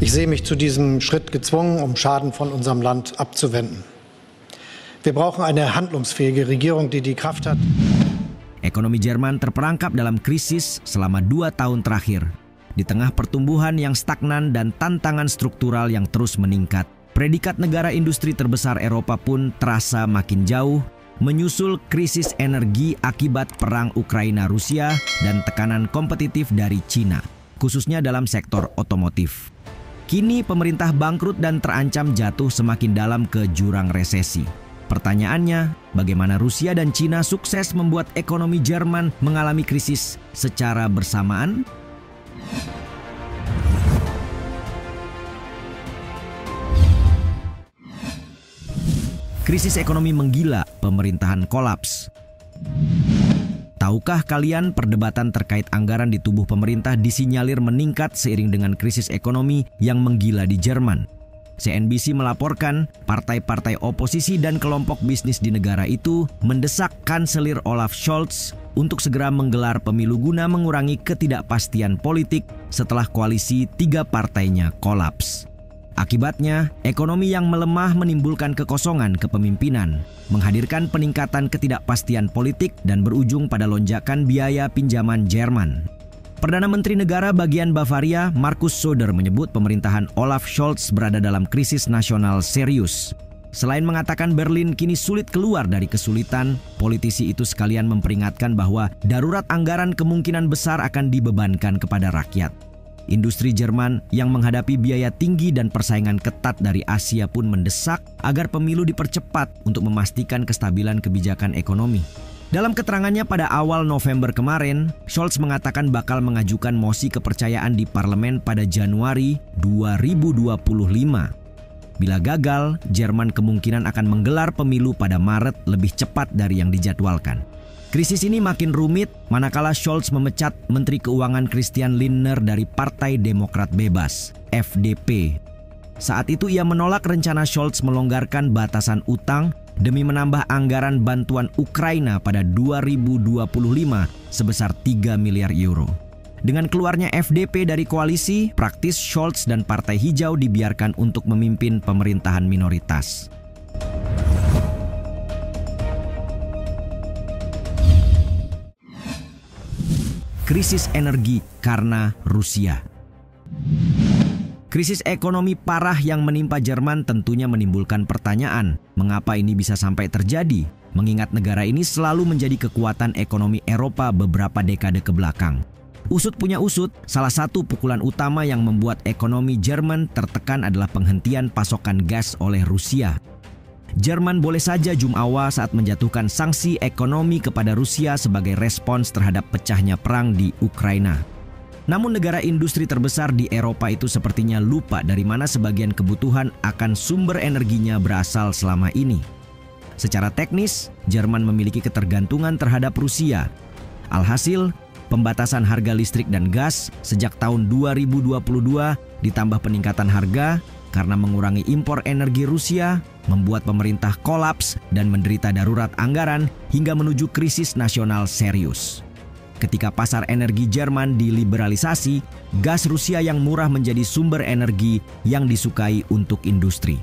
Ich sehe mich zu diesem Schritt gezwungen, um Schaden von unserem Land abzuwenden. Wir brauchen eine handlungsfähige Regierung, die die Kraft hat. Ekonomi Jerman terperangkap dalam krisis selama 2 tahun terakhir. Di tengah pertumbuhan yang stagnan dan tantangan struktural yang terus meningkat, predikat negara industri terbesar Eropa pun terasa makin jauh, menyusul krisis energi akibat perang Ukraina-Rusia dan tekanan kompetitif dari Cina, khususnya dalam sektor otomotif. Kini pemerintah bangkrut dan terancam jatuh semakin dalam ke jurang resesi. Pertanyaannya, bagaimana Rusia dan Cina sukses membuat ekonomi Jerman mengalami krisis secara bersamaan? Krisis ekonomi menggila, pemerintahan kolaps. Tahukah kalian perdebatan terkait anggaran di tubuh pemerintah disinyalir meningkat seiring dengan krisis ekonomi yang menggila di Jerman? CNBC melaporkan partai-partai oposisi dan kelompok bisnis di negara itu mendesak Kanselir Olaf Scholz untuk segera menggelar pemilu guna mengurangi ketidakpastian politik setelah koalisi 3 partainya kolaps. Akibatnya, ekonomi yang melemah menimbulkan kekosongan kepemimpinan, menghadirkan peningkatan ketidakpastian politik dan berujung pada lonjakan biaya pinjaman Jerman. Perdana Menteri Negara bagian Bavaria, Markus Söder, menyebut pemerintahan Olaf Scholz berada dalam krisis nasional serius. Selain mengatakan Berlin kini sulit keluar dari kesulitan, politisi itu sekalian memperingatkan bahwa darurat anggaran kemungkinan besar akan dibebankan kepada rakyat. Industri Jerman yang menghadapi biaya tinggi dan persaingan ketat dari Asia pun mendesak agar pemilu dipercepat untuk memastikan kestabilan kebijakan ekonomi. Dalam keterangannya pada awal November kemarin, Scholz mengatakan bakal mengajukan mosi kepercayaan di parlemen pada Januari 2025. Bila gagal, Jerman kemungkinan akan menggelar pemilu pada Maret lebih cepat dari yang dijadwalkan. Krisis ini makin rumit manakala Scholz memecat Menteri Keuangan Christian Lindner dari Partai Demokrat Bebas, FDP. Saat itu ia menolak rencana Scholz melonggarkan batasan utang demi menambah anggaran bantuan Ukraina pada 2025 sebesar 3 miliar euro. Dengan keluarnya FDP dari koalisi, praktis Scholz dan Partai Hijau dibiarkan untuk memimpin pemerintahan minoritas. Krisis energi karena Rusia. Krisis ekonomi parah yang menimpa Jerman tentunya menimbulkan pertanyaan, mengapa ini bisa sampai terjadi, mengingat negara ini selalu menjadi kekuatan ekonomi Eropa beberapa dekade ke belakang. Usut punya usut, salah satu pukulan utama yang membuat ekonomi Jerman tertekan adalah penghentian pasokan gas oleh Rusia. Jerman boleh saja jumawa saat menjatuhkan sanksi ekonomi kepada Rusia sebagai respons terhadap pecahnya perang di Ukraina. Namun negara industri terbesar di Eropa itu sepertinya lupa dari mana sebagian kebutuhan akan sumber energinya berasal selama ini. Secara teknis, Jerman memiliki ketergantungan terhadap Rusia. Alhasil, pembatasan harga listrik dan gas sejak tahun 2022 ditambah peningkatan harga karena mengurangi impor energi Rusia, membuat pemerintah kolaps dan menderita darurat anggaran hingga menuju krisis nasional serius. Ketika pasar energi Jerman diliberalisasi, gas Rusia yang murah menjadi sumber energi yang disukai untuk industri.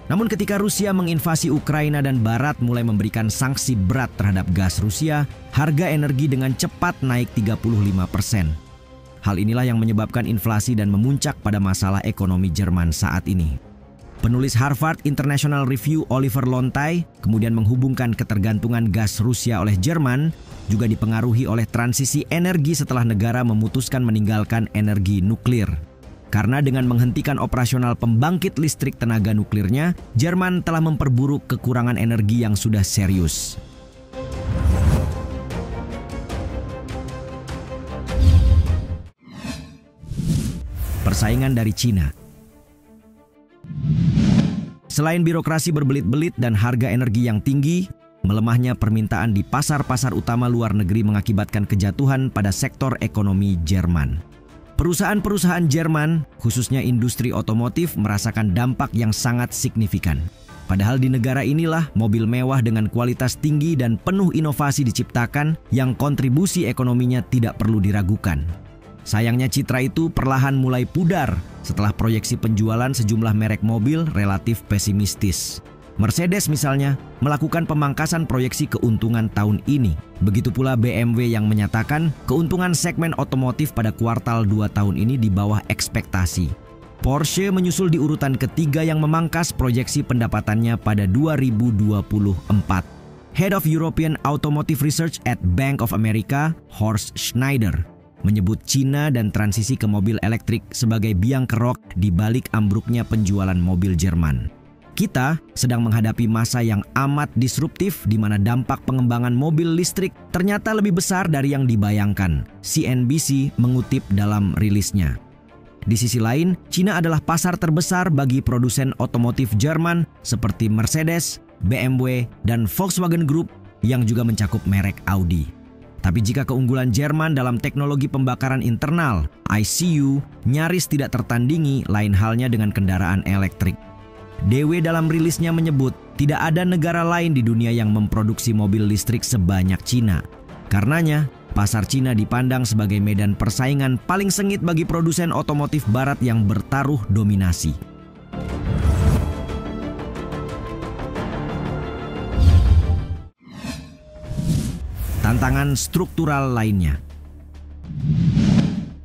Namun ketika Rusia menginvasi Ukraina dan Barat mulai memberikan sanksi berat terhadap gas Rusia, harga energi dengan cepat naik 35%. Hal inilah yang menyebabkan inflasi dan memuncak pada masalah ekonomi Jerman saat ini. Penulis Harvard International Review Oliver Lontai kemudian menghubungkan ketergantungan gas Rusia oleh Jerman juga dipengaruhi oleh transisi energi setelah negara memutuskan meninggalkan energi nuklir. Karena dengan menghentikan operasional pembangkit listrik tenaga nuklirnya, Jerman telah memperburuk kekurangan energi yang sudah serius. Persaingan dari Cina. Selain birokrasi berbelit-belit dan harga energi yang tinggi, melemahnya permintaan di pasar-pasar utama luar negeri mengakibatkan kejatuhan pada sektor ekonomi Jerman. Perusahaan-perusahaan Jerman, khususnya industri otomotif, merasakan dampak yang sangat signifikan. Padahal di negara inilah mobil mewah dengan kualitas tinggi dan penuh inovasi diciptakan yang kontribusi ekonominya tidak perlu diragukan. Sayangnya citra itu perlahan mulai pudar setelah proyeksi penjualan sejumlah merek mobil relatif pesimistis. Mercedes misalnya melakukan pemangkasan proyeksi keuntungan tahun ini. Begitu pula BMW yang menyatakan keuntungan segmen otomotif pada kuartal 2 tahun ini di bawah ekspektasi. Porsche menyusul di urutan ketiga yang memangkas proyeksi pendapatannya pada 2024. Head of European Automotive Research at Bank of America, Horst Schneider, menyebut Cina dan transisi ke mobil elektrik sebagai biang kerok di balik ambruknya penjualan mobil Jerman. Kita sedang menghadapi masa yang amat disruptif di mana dampak pengembangan mobil listrik ternyata lebih besar dari yang dibayangkan, CNBC mengutip dalam rilisnya. Di sisi lain, Cina adalah pasar terbesar bagi produsen otomotif Jerman seperti Mercedes, BMW, dan Volkswagen Group yang juga mencakup merek Audi. Tapi jika keunggulan Jerman dalam teknologi pembakaran internal, ICU, nyaris tidak tertandingi, lain halnya dengan kendaraan elektrik. DW dalam rilisnya menyebut tidak ada negara lain di dunia yang memproduksi mobil listrik sebanyak Cina. Karenanya, pasar Cina dipandang sebagai medan persaingan paling sengit bagi produsen otomotif barat yang bertaruh dominasi. Tantangan struktural lainnya.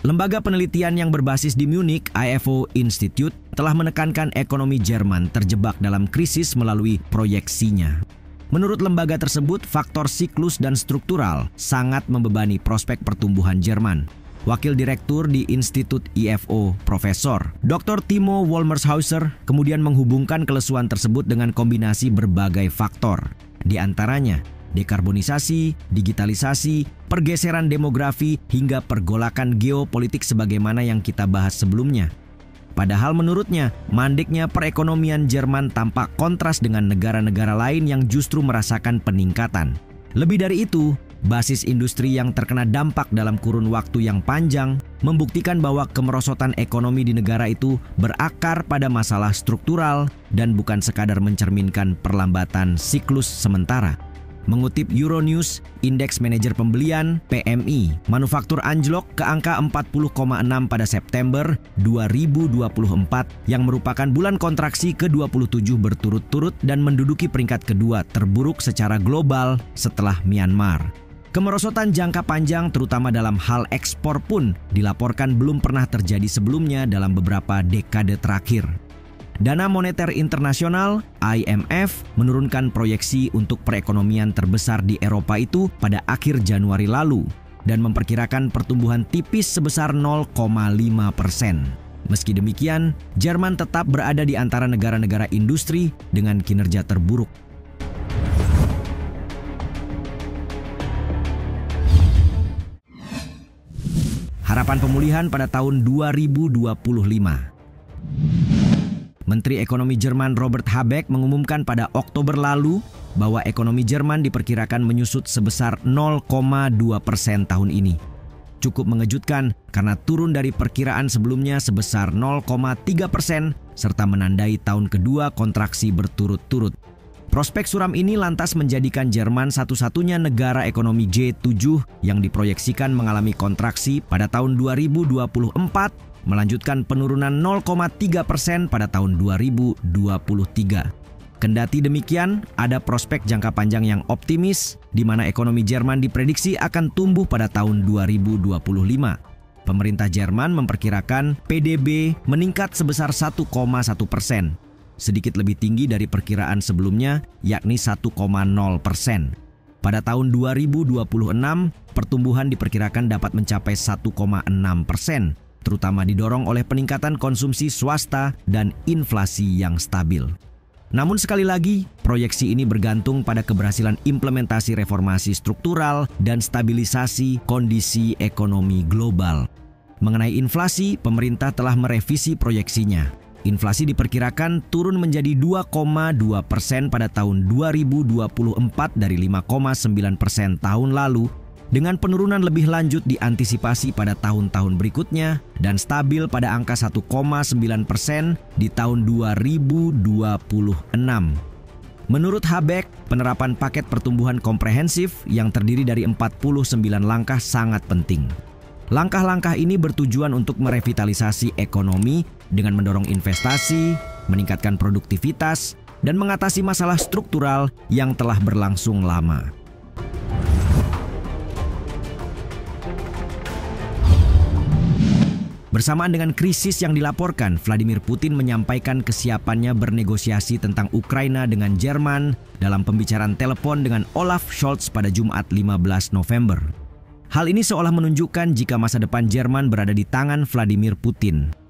Lembaga penelitian yang berbasis di Munich, IFO Institute, telah menekankan ekonomi Jerman terjebak dalam krisis melalui proyeksinya. Menurut lembaga tersebut, faktor siklus dan struktural sangat membebani prospek pertumbuhan Jerman. Wakil Direktur di Institut IFO, Profesor Dr. Timo Wolmershauser, kemudian menghubungkan kelesuan tersebut dengan kombinasi berbagai faktor. Di antaranya, dekarbonisasi, digitalisasi, pergeseran demografi, hingga pergolakan geopolitik sebagaimana yang kita bahas sebelumnya. Padahal menurutnya, mandeknya perekonomian Jerman tampak kontras dengan negara-negara lain yang justru merasakan peningkatan. Lebih dari itu, basis industri yang terkena dampak dalam kurun waktu yang panjang membuktikan bahwa kemerosotan ekonomi di negara itu berakar pada masalah struktural dan bukan sekadar mencerminkan perlambatan siklus sementara. Mengutip Euronews, Indeks Manajer Pembelian (PMI) manufaktur anjlok ke angka 40,6 pada September 2024 yang merupakan bulan kontraksi ke-27 berturut-turut dan menduduki peringkat kedua terburuk secara global setelah Myanmar. Kemerosotan jangka panjang terutama dalam hal ekspor pun dilaporkan belum pernah terjadi sebelumnya dalam beberapa dekade terakhir. Dana Moneter Internasional (IMF) menurunkan proyeksi untuk perekonomian terbesar di Eropa itu pada akhir Januari lalu dan memperkirakan pertumbuhan tipis sebesar 0,5%. Meski demikian, Jerman tetap berada di antara negara-negara industri dengan kinerja terburuk. Harapan pemulihan pada tahun 2025. Menteri Ekonomi Jerman Robert Habeck mengumumkan pada Oktober lalu bahwa ekonomi Jerman diperkirakan menyusut sebesar 0,2% tahun ini. Cukup mengejutkan karena turun dari perkiraan sebelumnya sebesar 0,3% serta menandai tahun kedua kontraksi berturut-turut. Prospek suram ini lantas menjadikan Jerman satu-satunya negara ekonomi G7 yang diproyeksikan mengalami kontraksi pada tahun 2024, melanjutkan penurunan 0,3% pada tahun 2023. Kendati demikian, ada prospek jangka panjang yang optimis di mana ekonomi Jerman diprediksi akan tumbuh pada tahun 2025. Pemerintah Jerman memperkirakan PDB meningkat sebesar 1,1%, sedikit lebih tinggi dari perkiraan sebelumnya yakni 1,0%. Pada tahun 2026, pertumbuhan diperkirakan dapat mencapai 1,6%. Terutama didorong oleh peningkatan konsumsi swasta dan inflasi yang stabil. Namun sekali lagi, proyeksi ini bergantung pada keberhasilan implementasi reformasi struktural dan stabilisasi kondisi ekonomi global. Mengenai inflasi, pemerintah telah merevisi proyeksinya. Inflasi diperkirakan turun menjadi 2,2% pada tahun 2024 dari 5,9% tahun lalu, dengan penurunan lebih lanjut diantisipasi pada tahun-tahun berikutnya dan stabil pada angka 1,9% di tahun 2026. Menurut Habeck, penerapan paket pertumbuhan komprehensif yang terdiri dari 49 langkah sangat penting. Langkah-langkah ini bertujuan untuk merevitalisasi ekonomi dengan mendorong investasi, meningkatkan produktivitas, dan mengatasi masalah struktural yang telah berlangsung lama. Bersamaan dengan krisis yang dilaporkan, Vladimir Putin menyampaikan kesiapannya bernegosiasi tentang Ukraina dengan Jerman dalam pembicaraan telepon dengan Olaf Scholz pada Jumat 15 November. Hal ini seolah menunjukkan jika masa depan Jerman berada di tangan Vladimir Putin.